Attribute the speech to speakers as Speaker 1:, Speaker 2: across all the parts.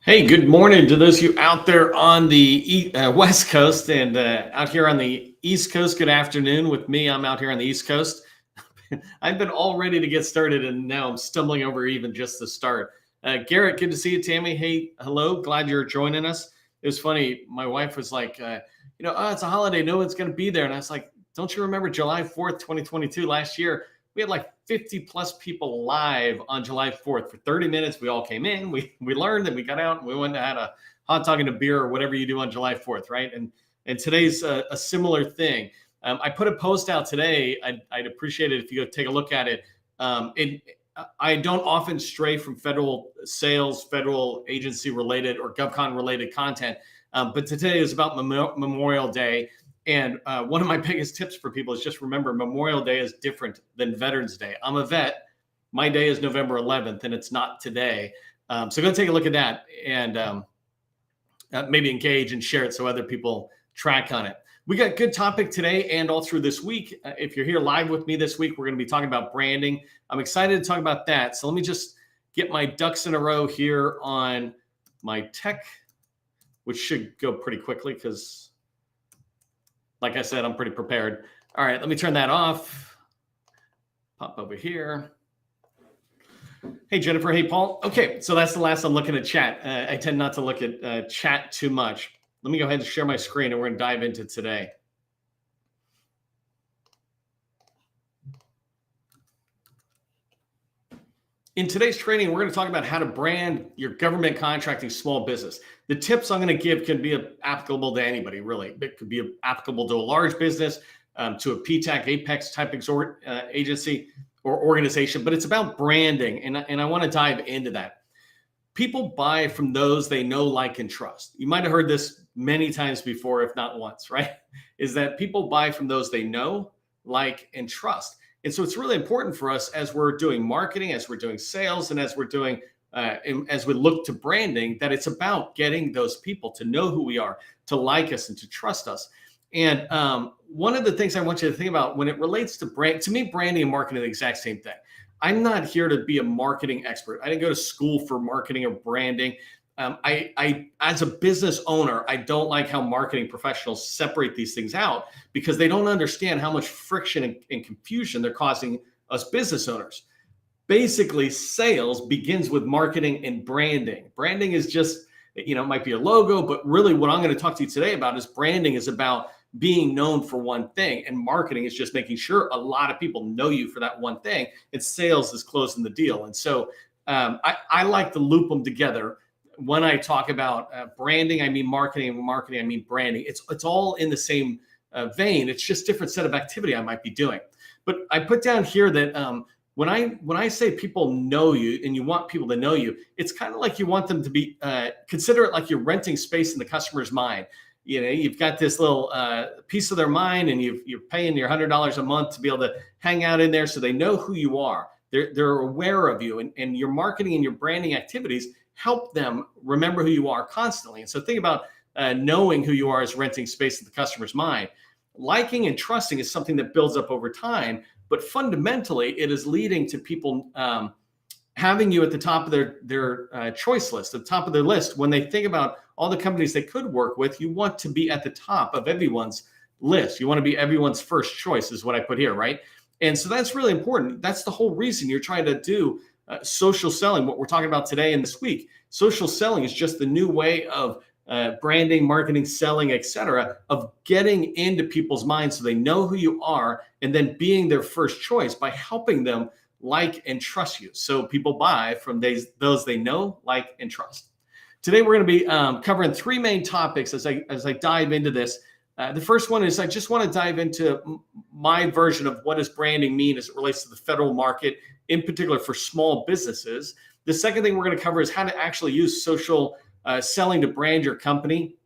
Speaker 1: Hey, good morning to those of you out there on the West Coast and out here on the East Coast. Good afternoon with me. I'm out here on the East Coast. I've been all ready to get started, and now I'm stumbling over even just the start. Garrett, good to see you. Tammy, hey, hello. Glad you're joining us. It was funny. My wife was like, oh, it's a holiday. No one's going to be there. And I was like, don't you remember July 4th, 2022, last year? We had like 50 plus people live on July 4th for 30 minutes. We all came in, we learned, and we got out and we went and had a hot dog and a beer or whatever you do on July 4th, right? And today's a similar thing. I put a post out today. I'd appreciate it if you go take a look at it. I don't often stray from federal sales, federal agency related or GovCon related content. But today is about Memorial Day. And one of my biggest tips for people is just remember Memorial Day is different than Veterans Day. I'm a vet. My day is November 11th, and it's not today. So go take a look at that and maybe engage and share it so other people track on it. We got a good topic today and all through this week. If you're here live with me this week, we're going to be talking about branding. I'm excited to talk about that. So let me just get my ducks in a row here on my tech, which should go pretty quickly because, like I said, I'm pretty prepared. All right, let me turn that off. Pop over here. Hey, Jennifer. Hey, Paul. Okay, so that's the last I'm looking at chat. I tend not to look at chat too much. Let me go ahead and share my screen, and we're going to dive into today. In today's training, we're going to talk about how to brand your government contracting small business. The tips I'm going to give can be applicable to anybody, really. It could be applicable to a large business, to a PTAC, Apex type agency or organization, but it's about branding, and I want to dive into that. People buy from those they know, like, and trust. You might have heard this many times before, if not once, right? Is that people buy from those they know, like, and trust. And so it's really important for us as we're doing marketing, as we're doing sales, and as we're doing, as we look to branding, that it's about getting those people to know who we are, to like us, and to trust us. And one of the things I want you to think about when it relates to brand, to me, branding and marketing are the exact same thing. I'm not here to be a marketing expert. I didn't go to school for marketing or branding. I, as a business owner, I don't like how marketing professionals separate these things out because they don't understand how much friction and confusion they're causing us business owners. Basically, sales begins with marketing and branding. Branding is just, it might be a logo, but really what I'm going to talk to you today about is branding is about being known for one thing, and marketing is just making sure a lot of people know you for that one thing, and sales is closing the deal. And so I like to loop them together. When I talk about branding, I mean marketing, and marketing, I mean branding. It's all in the same vein. It's just different set of activity I might be doing. But I put down here that when I say people know you and you want people to know you, it's kind of like you want them to be consider it like you're renting space in the customer's mind. You've got this little piece of their mind, and you're paying your $100 a month to be able to hang out in there, so they know who you are. They're aware of you, and your marketing and your branding activities help them remember who you are constantly. And so think about knowing who you are as renting space in the customer's mind. Liking and trusting is something that builds up over time, but fundamentally, it is leading to people having you at the top of their choice list, at the top of their list. When they think about all the companies they could work with, you want to be at the top of everyone's list. You want to be everyone's first choice, is what I put here, right? And so that's really important. That's the whole reason you're trying to do social selling, what we're talking about today and this week. Social selling is just the new way of branding, marketing, selling, etc., of getting into people's minds so they know who you are, and then being their first choice by helping them like and trust you. So people buy from those they know, like, and trust. Today we're going to be covering three main topics as I dive into this. The first one is I just want to dive into my version of what does branding mean as it relates to the federal market, in particular for small businesses. The second thing we're going to cover is how to actually use social selling to brand your company.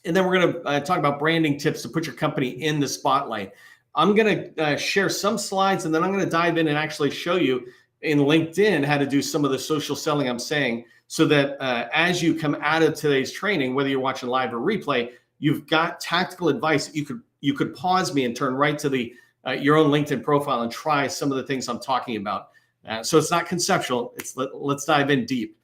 Speaker 1: And then we're going to talk about branding tips to put your company in the spotlight. I'm going to share some slides, and then I'm going to dive in and actually show you in LinkedIn how to do some of the social selling I'm saying, so that as you come out of today's training, whether you're watching live or replay, you've got tactical advice. You could pause me and turn right to the your own LinkedIn profile and try some of the things I'm talking about. So it's not conceptual. Let's dive in deep.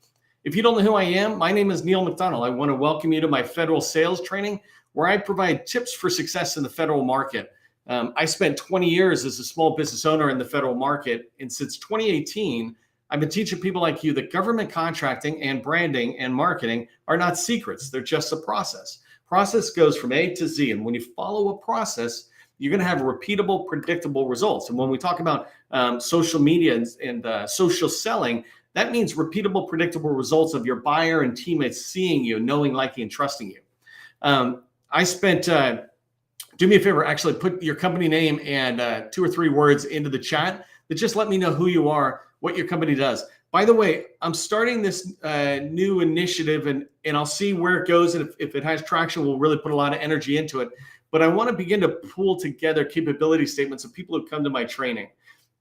Speaker 1: If you don't know who I am, my name is Neil McDonnell. I want to welcome you to my federal sales training, where I provide tips for success in the federal market. I spent 20 years as a small business owner in the federal market, and since 2018, I've been teaching people like you that government contracting and branding and marketing are not secrets. They're just a process. Process goes from A to Z, and when you follow a process, you're going to have repeatable, predictable results. And when we talk about social media and social selling, that means repeatable, predictable results of your buyer and teammates seeing you, knowing, liking, and trusting you. I spent, do me a favor, actually put your company name and 2 or 3 words into the chat that just let me know who you are, what your company does. By the way, I'm starting this new initiative, and I'll see where it goes. And if it has traction, we'll really put a lot of energy into it. But I want to begin to pull together capability statements of people who come to my training.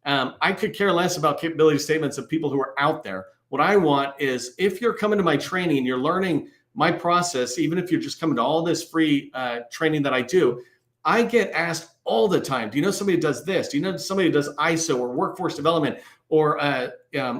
Speaker 1: I could care less about capability statements of people who are out there. What I want is, if you're coming to my training and you're learning my process, even if you're just coming to all this free training that I do, I get asked all the time, do you know somebody who does this? Do you know somebody who does ISO or workforce development or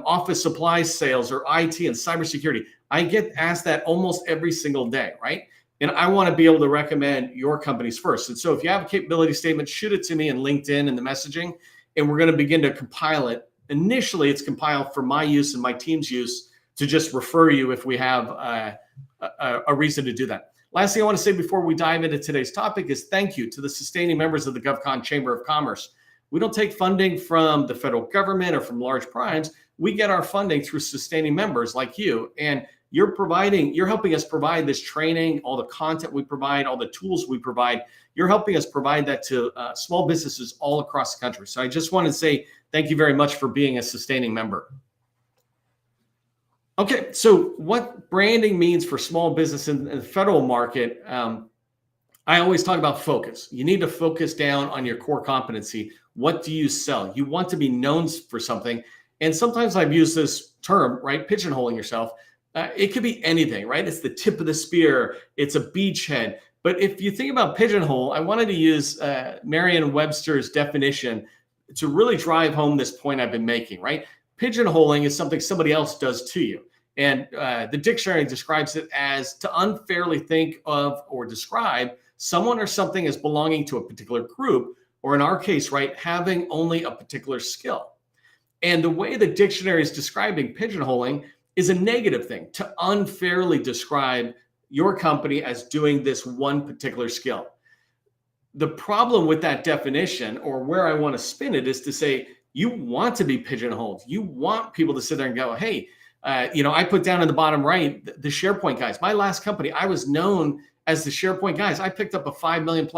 Speaker 1: office supplies sales or IT and cybersecurity? I get asked that almost every single day, right? And I want to be able to recommend your companies first. And so if you have a capability statement, shoot it to me in LinkedIn in the messaging, and we're going to begin to compile it. Initially, it's compiled for my use and my team's use to just refer you if we have a reason to do that. Last thing I want to say before we dive into today's topic is thank you to the sustaining members of the GovCon Chamber of Commerce. We don't take funding from the federal government or from large primes. We get our funding through sustaining members like you. And you're helping us provide this training, all the content we provide, all the tools we provide. You're helping us provide that to small businesses all across the country. So I just want to say thank you very much for being a sustaining member. Okay, so what branding means for small business in the federal market, I always talk about focus. You need to focus down on your core competency. What do you sell? You want to be known for something. And sometimes I've used this term, right? Pigeonholing yourself. It could be anything, right? It's the tip of the spear. It's a beachhead. But if you think about pigeonhole, I wanted to use Merriam-Webster's definition to really drive home this point I've been making, right? Pigeonholing is something somebody else does to you. And the dictionary describes it as to unfairly think of or describe someone or something as belonging to a particular group, or in our case, right, having only a particular skill. And the way the dictionary is describing pigeonholing is a negative thing, to unfairly describe your company as doing this one particular skill. The problem with that definition, or where I want to spin it, is to say you want to be pigeonholed. You want people to sit there and go, hey, I put down in the bottom right the SharePoint guys. My last company, I was known as the SharePoint guys. I picked up a $5 million+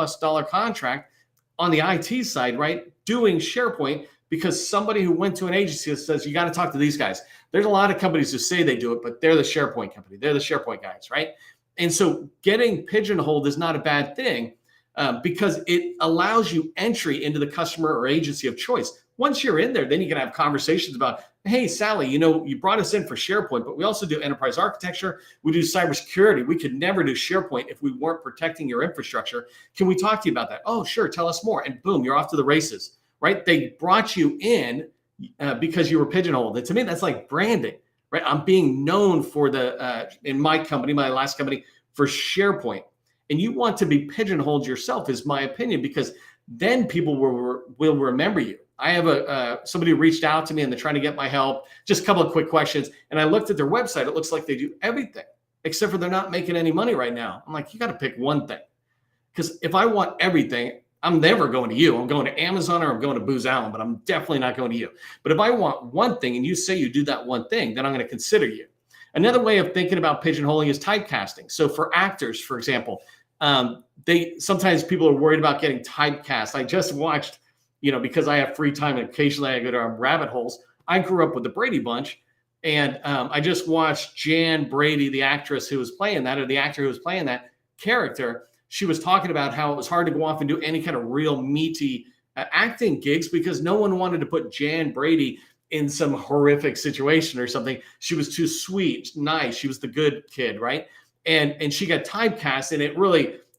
Speaker 1: contract on the IT side, right, doing SharePoint, because somebody who went to an agency that says, you got to talk to these guys. There's a lot of companies who say they do it, but they're the SharePoint company. They're the SharePoint guys, right? And so getting pigeonholed is not a bad thing because it allows you entry into the customer or agency of choice. Once you're in there, then you can have conversations about, hey, Sally, you brought us in for SharePoint, but we also do enterprise architecture. We do cybersecurity. We could never do SharePoint if we weren't protecting your infrastructure. Can we talk to you about that? Oh, sure. Tell us more. And boom, you're off to the races, right? They brought you in because you were pigeonholed. And to me, that's like branding, right? I'm being known for in my company, my last company, for SharePoint. And you want to be pigeonholed yourself, is my opinion, because then people will remember you. I have somebody who reached out to me and they're trying to get my help. Just a couple of quick questions. And I looked at their website. It looks like they do everything, except for they're not making any money right now. I'm like, you got to pick one thing. Because if I want everything, I'm never going to you. I'm going to Amazon or I'm going to Booz Allen, but I'm definitely not going to you. But if I want one thing and you say you do that one thing, then I'm going to consider you. Another way of thinking about pigeonholing is typecasting. So for actors, for example, sometimes people are worried about getting typecast. I just watched, because I have free time and occasionally I go down rabbit holes. I grew up with the Brady Bunch, and I just watched Jan Brady, the actress who was playing that, or the actor who was playing that character. She was talking about how it was hard to go off and do any kind of real meaty acting gigs because no one wanted to put Jan Brady in some horrific situation or something. She was too sweet, nice. She was the good kid, right? And she got typecast, and it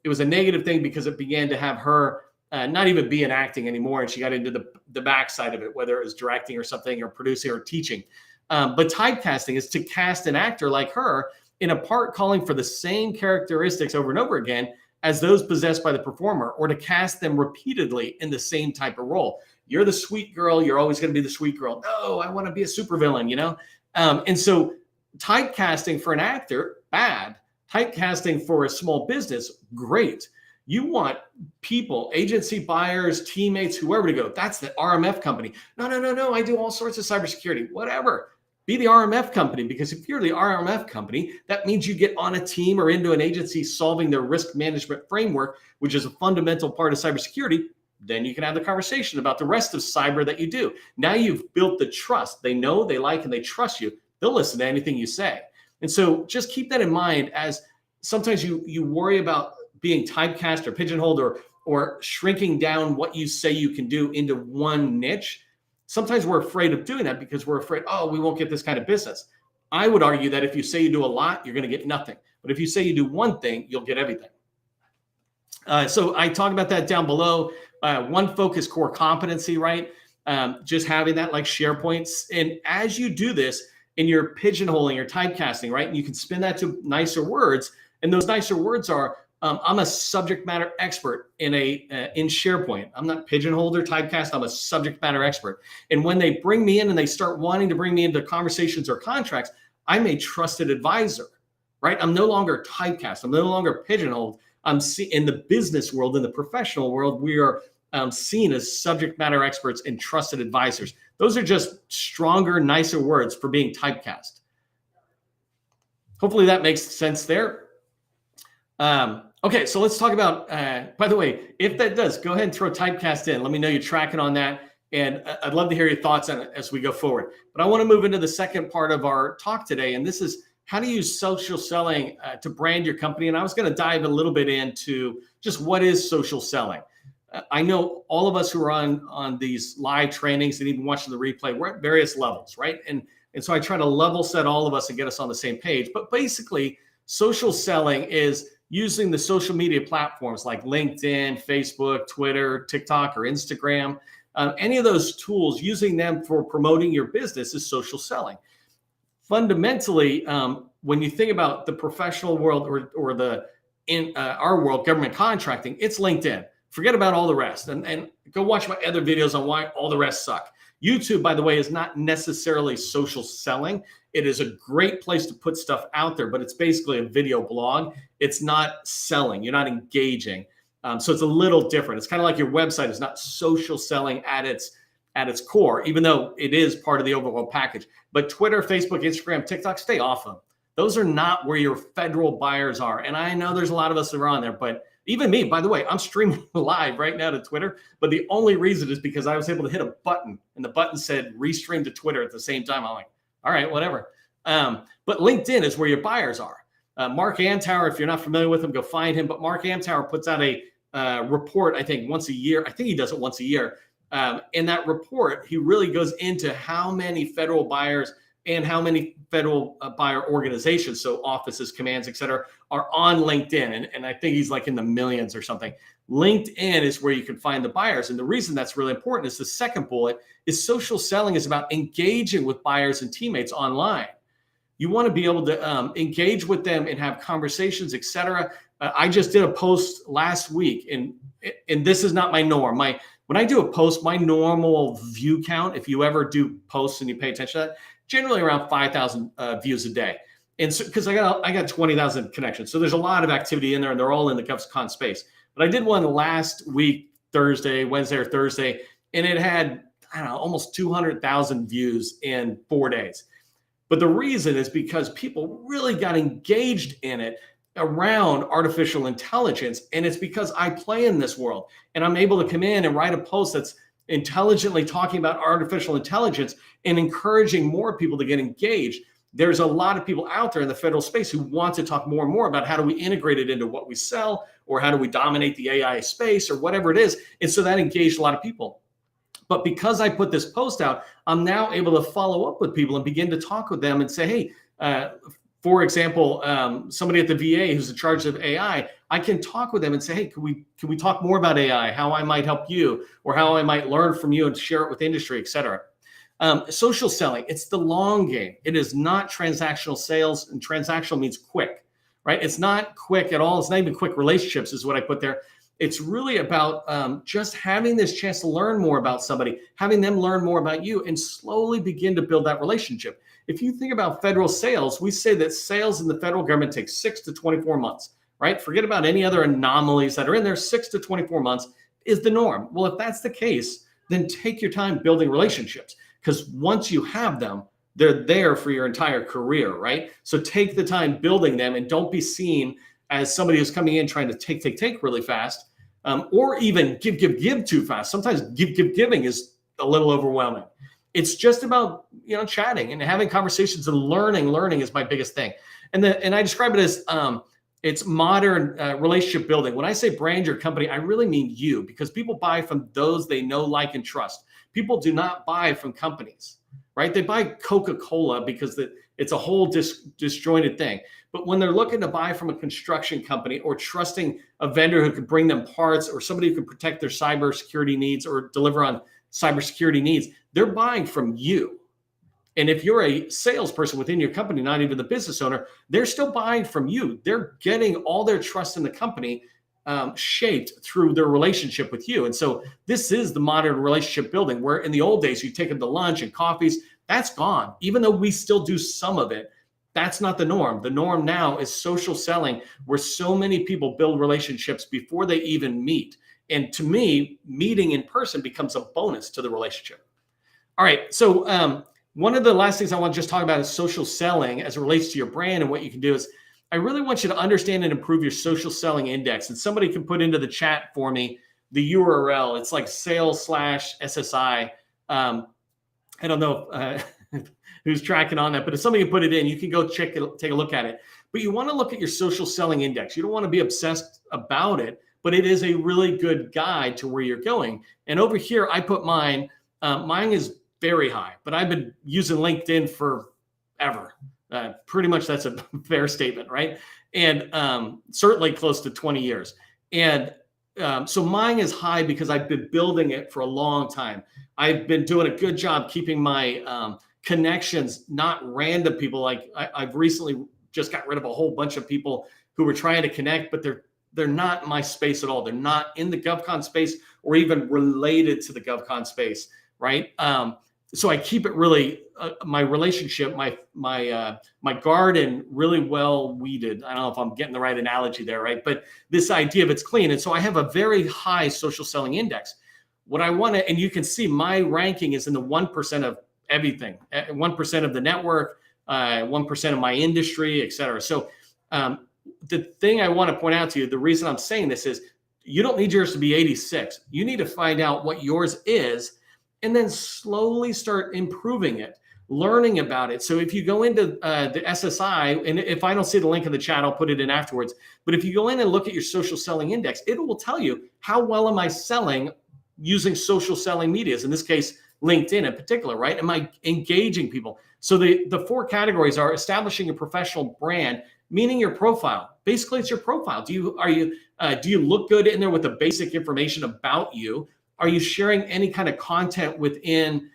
Speaker 1: was a negative thing because it began to have her not even be in acting anymore. And she got into the backside of it, whether it was directing or something or producing or teaching. But typecasting is to cast an actor like her in a part calling for the same characteristics over and over again as those possessed by the performer, or to cast them repeatedly in the same type of role. You're the sweet girl. You're always going to be the sweet girl. No, I want to be a supervillain, you know? And so typecasting for an actor, bad. Typecasting for a small business, great. You want people, agency buyers, teammates, whoever to go. That's the RMF company. No. I do all sorts of cybersecurity, whatever. Be the RMF company, because if you're the RMF company, that means you get on a team or into an agency solving their risk management framework, which is a fundamental part of cybersecurity. Then you can have the conversation about the rest of cyber that you do. Now you've built the trust. They know, they like, and they trust you. They'll listen to anything you say. And so just keep that in mind, as sometimes you worry about being typecast or pigeonholed or shrinking down what you say you can do into one niche. Sometimes we're afraid of doing that because we're afraid, oh, we won't get this kind of business. I would argue that if you say you do a lot, you're going to get nothing. But if you say you do one thing, you'll get everything. So I talk about that down below. One focus core competency, right? Just having that like SharePoints. And as you do this, and you're pigeonholing, you're typecasting, right? And you can spin that to nicer words. And those nicer words are, I'm a subject matter expert in SharePoint. I'm not pigeonholed or typecast. I'm a subject matter expert. And when they bring me in and they start wanting to bring me into conversations or contracts, I'm a trusted advisor, right? I'm no longer typecast. I'm no longer pigeonholed. In the business world, in the professional world, we are seen as subject matter experts and trusted advisors. Those are just stronger, nicer words for being typecast. Hopefully that makes sense there. Okay, so let's talk about, by the way, if that does, go ahead and throw typecast in. Let me know you're tracking on that. And I'd love to hear your thoughts on it as we go forward. But I want to move into the second part of our talk today. And this is how to use social selling to brand your company. And I was going to dive a little bit into just what is social selling. I know all of us who are on these live trainings and even watching the replay, we're at various levels, right? And so I try to level set all of us and get us on the same page. But basically, social selling is using the social media platforms like LinkedIn, Facebook, Twitter, TikTok, or Instagram. Any of those tools, using them for promoting your business is social selling. Fundamentally, when you think about the professional world or in our world, government contracting, it's LinkedIn. Forget about all the rest and go watch my other videos on why all the rest suck. YouTube, by the way, is not necessarily social selling. It is a great place to put stuff out there, but it's basically a video blog. It's not selling. You're not engaging. So it's a little different. It's kind of like your website is not social selling at its core, even though it is part of the overall package. But Twitter, Facebook, Instagram, TikTok, stay off them. Those are not where your federal buyers are. And I know there's a lot of us that are on there, but even me, by the way, I'm streaming live right now to Twitter, but the only reason is because I was able to hit a button and the button said restream to Twitter at the same time. I'm like, all right, whatever. But LinkedIn is where your buyers are. Mark Amtower, if you're not familiar with him, go find him. But Mark Amtower puts out a report, I think once a year. I think he does it once a year. In that report, he really goes into how many federal buyers and how many federal buyer organizations, so offices, commands, et cetera, are on LinkedIn. And I think he's like in the millions or something. LinkedIn is where you can find the buyers. And the reason that's really important is the second bullet is social selling is about engaging with buyers and teammates online. You want to be able to engage with them and have conversations, et cetera. I just did a post last week, and this is not my norm. When I do a post, my normal view count, if you ever do posts and you pay attention to that, generally around 5,000 views a day. And so, because I got 20,000 connections. So there's a lot of activity in there and they're all in the GovCon space. But I did one last week, Wednesday or Thursday, and it had, I don't know, almost 200,000 views in 4 days. But the reason is because people really got engaged in it around artificial intelligence. And it's because I play in this world and I'm able to come in and write a post that's intelligently talking about artificial intelligence and encouraging more people to get engaged. There's a lot of people out there in the federal space who want to talk more and more about how do we integrate it into what we sell, or how do we dominate the AI space, or whatever it is. And so that engaged a lot of people. But because I put this post out, I'm now able to follow up with people and begin to talk with them and say, hey, for example, somebody at the VA who's in charge of AI, I can talk with them and say, hey, can we talk more about AI, how I might help you, or how I might learn from you and share it with industry, et cetera. Social selling, it's the long game. It is not transactional sales, and transactional means quick, right? It's not quick at all. It's not even quick relationships is what I put there. It's really about just having this chance to learn more about somebody, having them learn more about you, and slowly begin to build that relationship. If you think about federal sales, we say that sales in the federal government takes 6 to 24 months, right? Forget about any other anomalies that are in there. 6 to 24 months is the norm. Well, if that's the case, then take your time building relationships, because once you have them, they're there for your entire career, right? So take the time building them, and don't be seen as somebody who's coming in trying to take really fast, or even give too fast. Sometimes giving is a little overwhelming. It's just about, chatting and having conversations and learning. Learning is my biggest thing. And I describe it as it's modern relationship building. When I say brand your company, I really mean you, because people buy from those they know, like, and trust. People do not buy from companies, right? They buy Coca-Cola because it's a whole disjointed thing. But when they're looking to buy from a construction company, or trusting a vendor who could bring them parts, or somebody who can protect their cybersecurity needs or deliver on cybersecurity needs, they're buying from you. And if you're a salesperson within your company, not even the business owner, they're still buying from you. They're getting all their trust in the company shaped through their relationship with you. And so this is the modern relationship building, where in the old days, you take them to lunch and coffees. That's gone. Even though we still do some of it, that's not the norm. The norm now is social selling, where so many people build relationships before they even meet. And to me, meeting in person becomes a bonus to the relationship. All right. So one of the last things I want to just talk about is social selling as it relates to your brand. And what you can do is, I really want you to understand and improve your social selling index. And somebody can put into the chat for me the URL. It's like sales/SSI. I don't know who's tracking on that, but if somebody can put it in, you can go take a look at it. But you want to look at your social selling index. You don't want to be obsessed about it, but it is a really good guide to where you're going. And over here, I put mine. Mine is very high, but I've been using LinkedIn forever. Pretty much that's a fair statement, right? And certainly close to 20 years. And so mine is high because I've been building it for a long time. I've been doing a good job keeping my connections, not random people. Like I've recently just got rid of a whole bunch of people who were trying to connect, but they're not my space at all. They're not in the GovCon space or even related to the GovCon space, right? So I keep it really my relationship, my garden really well weeded. I don't know if I'm getting the right analogy there, right? But this idea of it's clean. And so I have a very high social selling index. What I want to, and you can see my ranking is in the 1% of everything, 1% of the network, 1% of my industry, et cetera. So the thing I want to point out to you, the reason I'm saying this is you don't need yours to be 86. You need to find out what yours is, and then slowly start improving it, learning about it. So if you go into the SSI, and if I don't see the link in the chat, I'll put it in afterwards. But if you go in and look at your social selling index, it will tell you how well am I selling using social selling medias, in this case, LinkedIn in particular, right? Am I engaging people? So the 4 categories are establishing a professional brand, meaning your profile. Basically, it's your profile. Do you look good in there with the basic information about you? Are you sharing any kind of content within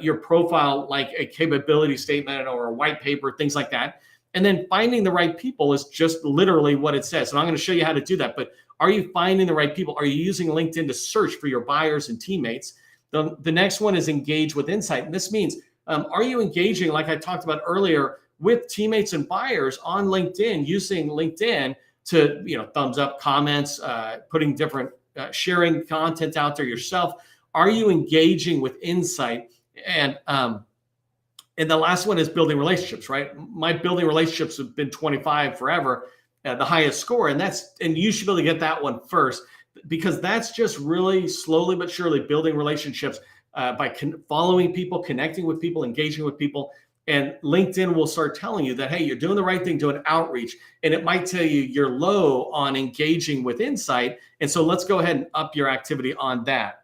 Speaker 1: your profile, like a capability statement or a white paper, things like that? And then finding the right people is just literally what it says. And I'm going to show you how to do that. But are you finding the right people? Are you using LinkedIn to search for your buyers and teammates? The next one is engage with insight. And this means, are you engaging, like I talked about earlier, with teammates and buyers on LinkedIn, using LinkedIn to, thumbs up, comments, putting different sharing content out there yourself? Are you engaging with insight? And the last one is building relationships, right? My building relationships have been 25 forever, the highest score. And you should be able to get that one first, because that's just really slowly but surely building relationships by following people, connecting with people, engaging with people. And LinkedIn will start telling you that, hey, you're doing the right thing, doing outreach. And it might tell you you're low on engaging with insight. And so let's go ahead and up your activity on that.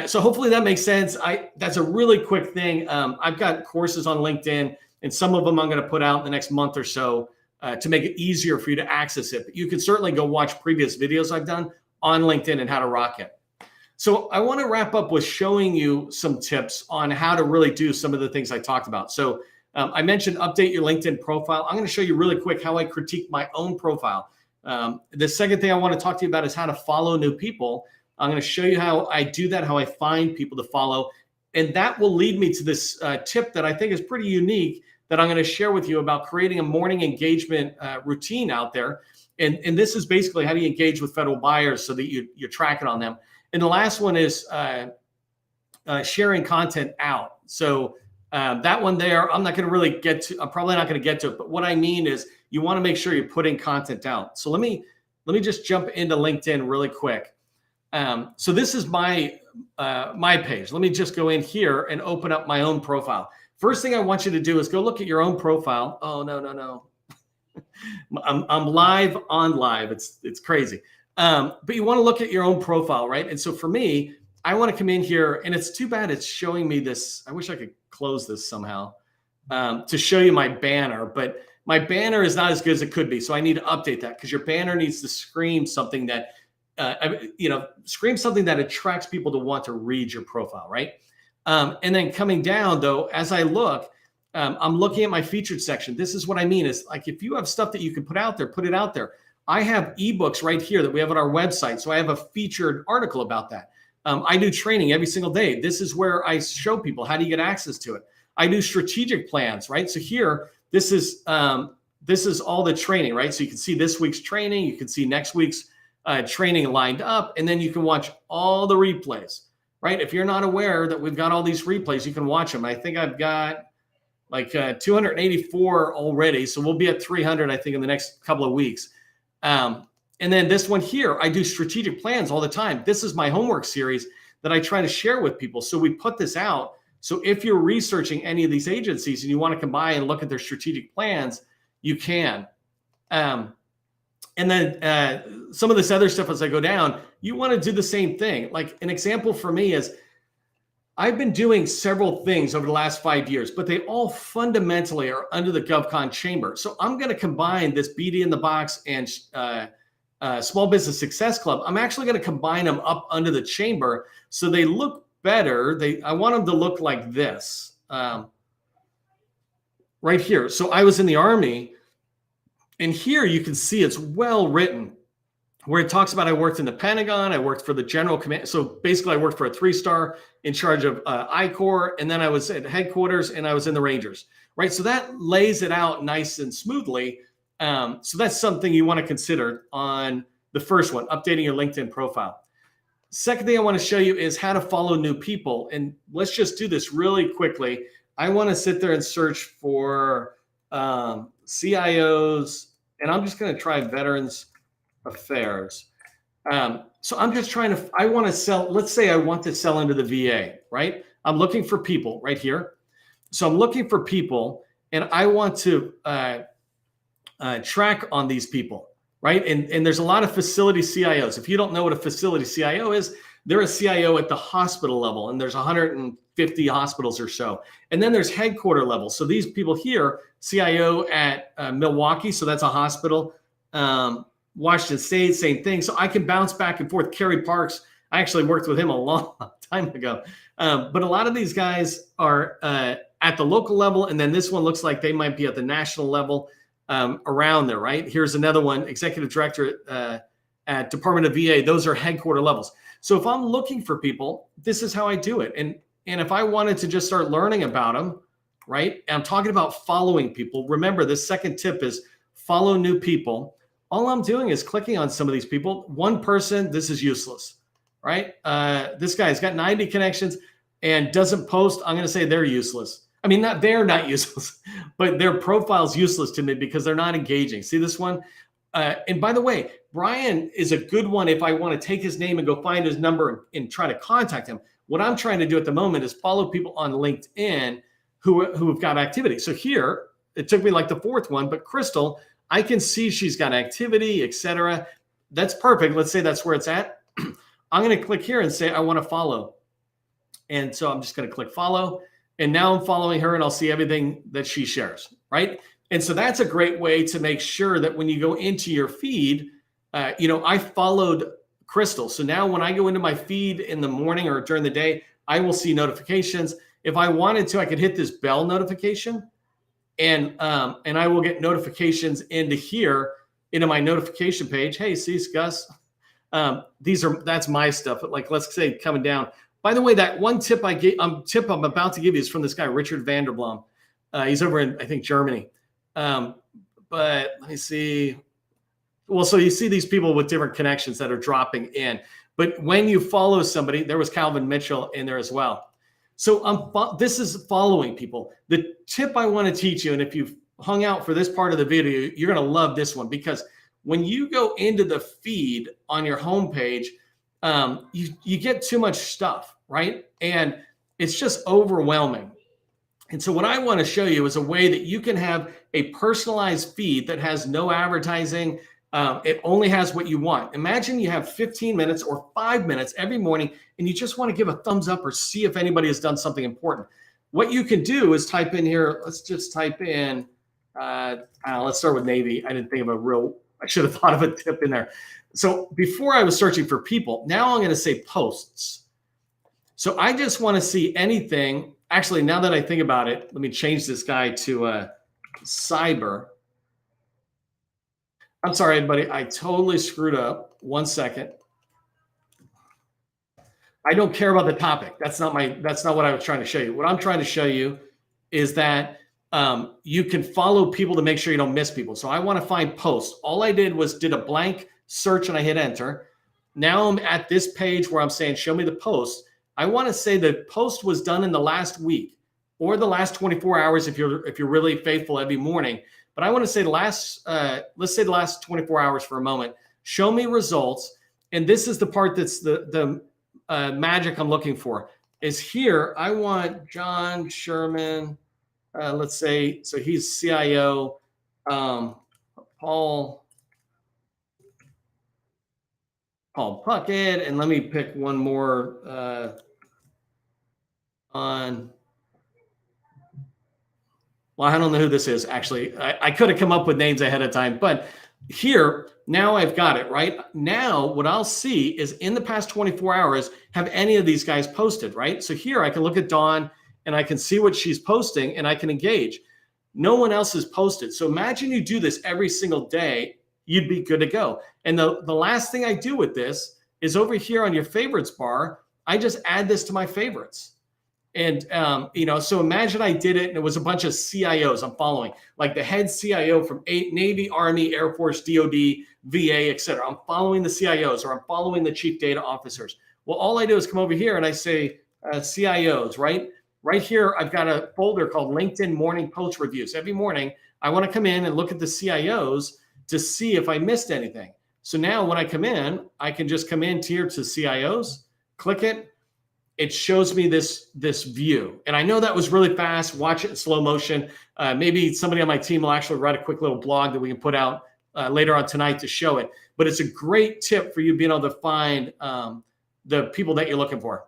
Speaker 1: So hopefully that makes sense. That's a really quick thing. I've got courses on LinkedIn, and some of them I'm going to put out in the next month or so to make it easier for you to access it. But you can certainly go watch previous videos I've done on LinkedIn and how to rock it. So I want to wrap up with showing you some tips on how to really do some of the things I talked about. So I mentioned update your LinkedIn profile. I'm going to show you really quick how I critique my own profile. The second thing I want to talk to you about is how to follow new people. I'm going to show you how I do that, how I find people to follow. And that will lead me to this tip that I think is pretty unique that I'm going to share with you about creating a morning engagement routine out there. And this is basically how do you engage with federal buyers so that you're tracking on them. And the last one is sharing content out. So that one there, I'm not going to really get to. I'm probably not going to get to it. But what I mean is, you want to make sure you're putting content out. So let me just jump into LinkedIn really quick. So this is my page. Let me just go in here and open up my own profile. First thing I want you to do is go look at your own profile. Oh no. I'm live on live. It's crazy. But you want to look at your own profile, right? And so for me, I want to come in here, and it's too bad it's showing me this. I wish I could close this somehow to show you my banner, but my banner is not as good as it could be. So I need to update that because your banner needs to scream something that, scream something that attracts people to want to read your profile, right? And then coming down though, as I look, I'm looking at my featured section. This is what I mean is like, if you have stuff that you can put out there, put it out there. I have ebooks right here that we have on our website. So I have a featured article about that. I do training every single day. This is where I show people how do you get access to it. I do strategic plans, right? So here, this is all the training, right? So you can see this week's training. You can see next week's training lined up, and then you can watch all the replays, right? If you're not aware that we've got all these replays, you can watch them. I think I've got like 284 already. So we'll be at 300, I think, in the next couple of weeks. And then this one here, I do strategic plans all the time. This is my homework series that I try to share with people. So we put this out. So if you're researching any of these agencies and you want to come by and look at their strategic plans, you can. And then some of this other stuff as I go down, you want to do the same thing. Like an example for me is I've been doing several things over the last 5 years, but they all fundamentally are under the GovCon chamber. So I'm going to combine this BD in the Box and Small Business Success Club. I'm actually going to combine them up under the chamber so they look better. I want them to look like this right here. So I was in the Army, and here you can see it's well written where it talks about I worked in the Pentagon, I worked for the General Command. So basically I worked for a 3-star in charge of I-Corps, and then I was at headquarters and I was in the Rangers, right? So that lays it out nice and smoothly. So that's something you want to consider on the first one, updating your LinkedIn profile. Second thing I want to show you is how to follow new people. And let's just do this really quickly. I want to sit there and search for CIOs, and I'm just going to try Veterans Affairs. So I'm just trying to, I want to sell, let's say I want to sell into the VA, right? I'm looking for people right here. So I'm looking for people, and I want to track on these people, right? And there's a lot of facility CIOs. If you don't know what a facility CIO is, they're a CIO at the hospital level, and there's 150 hospitals or so. And then there's headquarter level. So these people here, CIO at Milwaukee, so that's a hospital. Washington State, same thing. So I can bounce back and forth. Kerry Parks, I actually worked with him a long time ago. But a lot of these guys are at the local level. And then this one looks like they might be at the national level around there, right? Here's another one, executive director at Department of VA. Those are headquarter levels. So if I'm looking for people, this is how I do it. And if I wanted to just start learning about them, right? And I'm talking about following people. Remember, this second tip is follow new people. All I'm doing is clicking on some of these people. One person, this is useless, right? This guy's got 90 connections and doesn't post. I'm going to say they're useless. I mean, they're not useless, but their profile's useless to me because they're not engaging. See this one? And by the way, Brian is a good one if I want to take his name and go find his number and try to contact him. What I'm trying to do at the moment is follow people on LinkedIn who have got activity. So here, it took me like the fourth one, but Crystal, I can see she's got activity, etc. That's perfect. Let's say that's where it's at. I'm going to click here and say I want to follow. And so I'm just going to click follow. And now I'm following her, and I'll see everything that she shares, right? And so that's a great way to make sure that when you go into your feed, I followed crystal. So now when I go into my feed in the morning or during the day, I will see notifications. If I wanted to, I could hit this bell notification, and I will get notifications into here, into my notification page. Hey, see, Gus, that's my stuff. But like, let's say coming down. By the way, that one tip I'm about to give you is from this guy, Richard Vanderblom. He's over in, I think, Germany. But let me see. Well, so you see these people with different connections that are dropping in. But when you follow somebody, there was Calvin Mitchell in there as well. So this is following people. The tip I want to teach you, and if you've hung out for this part of the video, you're going to love this one, because when you go into the feed on your homepage, you get too much stuff, right? And it's just overwhelming. And so what I want to show you is a way that you can have a personalized feed that has no advertising. It only has what you want. Imagine you have 15 minutes or 5 minutes every morning, and you just want to give a thumbs up or see if anybody has done something important. What you can do is type in here. Let's just type in, let's start with Navy. I didn't think of I should have thought of a tip in there. So before I was searching for people, now I'm going to say posts. So I just want to see anything. Actually, now that I think about it, let me change this guy to cyber. I'm sorry, everybody. I totally screwed up. 1 second. I don't care about the topic. That's not what I was trying to show you. What I'm trying to show you is that you can follow people to make sure you don't miss people. So I want to find posts. All I did was did a blank search and I hit enter. Now I'm at this page where I'm saying, show me the post. I want to say the post was done in the last week or the last 24 hours if you're really faithful every morning. But I want to say let's say the last 24 hours for a moment. Show me results. And this is the part that's the magic I'm looking for. Is here, I want John Sherman, let's say, so he's CIO, Paul Puckett, and let me pick one more on. Well, I don't know who this is, actually. I could have come up with names ahead of time, but here, now I've got it, right? Now, what I'll see is in the past 24 hours, have any of these guys posted, right? So here I can look at Dawn and I can see what she's posting and I can engage. No one else has posted. So imagine you do this every single day, you'd be good to go. And the last thing I do with this is over here on your favorites bar, I just add this to my favorites. And, so imagine I did it and it was a bunch of CIOs I'm following, like the head CIO from Navy, Army, Air Force, DOD, VA, et cetera. I'm following the CIOs or I'm following the chief data officers. Well, all I do is come over here and I say CIOs, right? Right here, I've got a folder called LinkedIn Morning Post Reviews. Every morning, I want to come in and look at the CIOs to see if I missed anything. So now when I come in, I can just come in here to CIOs, click it. It shows me this view. And I know that was really fast. Watch it in slow motion. Maybe somebody on my team will actually write a quick little blog that we can put out later on tonight to show it. But it's a great tip for you being able to find the people that you're looking for.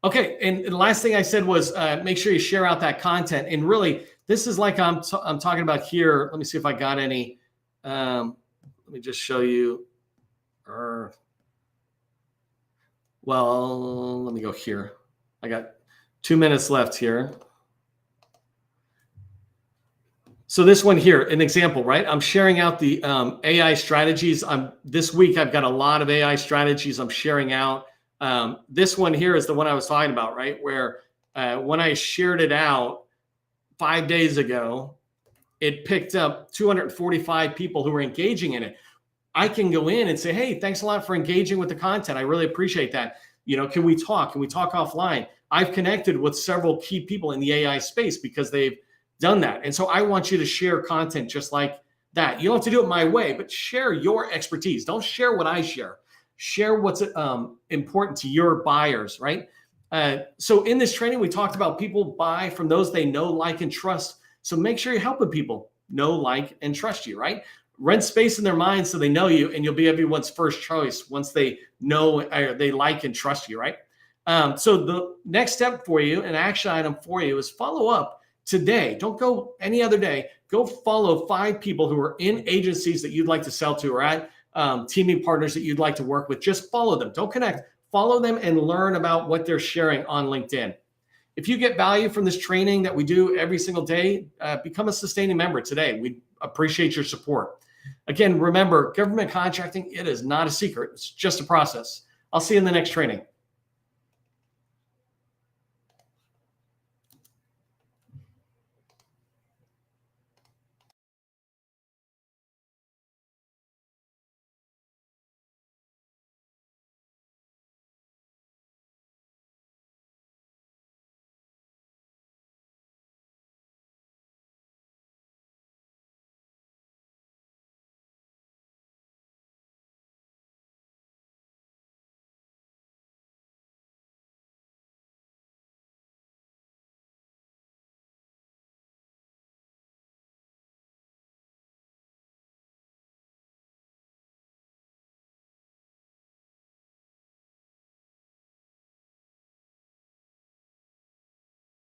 Speaker 1: Okay, and the last thing I said was make sure you share out that content. And really, this is like I'm talking about here. Let me see if I got any. Let me just show you. Well, let me go here. I got 2 minutes left here. So this one here, an example, right? I'm sharing out the AI strategies. This week, I've got a lot of AI strategies I'm sharing out. This one here is the one I was talking about, right? Where when I shared it out 5 days ago, it picked up 245 people who were engaging in it. I can go in and say, hey, thanks a lot for engaging with the content. I really appreciate that. Can we talk? Can we talk offline? I've connected with several key people in the AI space because they've done that. And so I want you to share content just like that. You don't have to do it my way, but share your expertise. Don't share what I share. Share what's important to your buyers, right? So in this training, we talked about people buy from those they know, like, and trust. So make sure you're helping people know, like, and trust you, right? Rent space in their minds so they know you, and you'll be everyone's first choice once they know, they like, and trust you, right? So the next step for you, an action item for you, is follow up today. Don't go any other day. Go follow 5 people who are in agencies that you'd like to sell to or at teaming partners that you'd like to work with, just follow them. Don't connect. Follow them and learn about what they're sharing on LinkedIn. If you get value from this training that we do every single day, become a sustaining member today. We appreciate your support. Again, remember, government contracting, it is not a secret. It's just a process. I'll see you in the next training.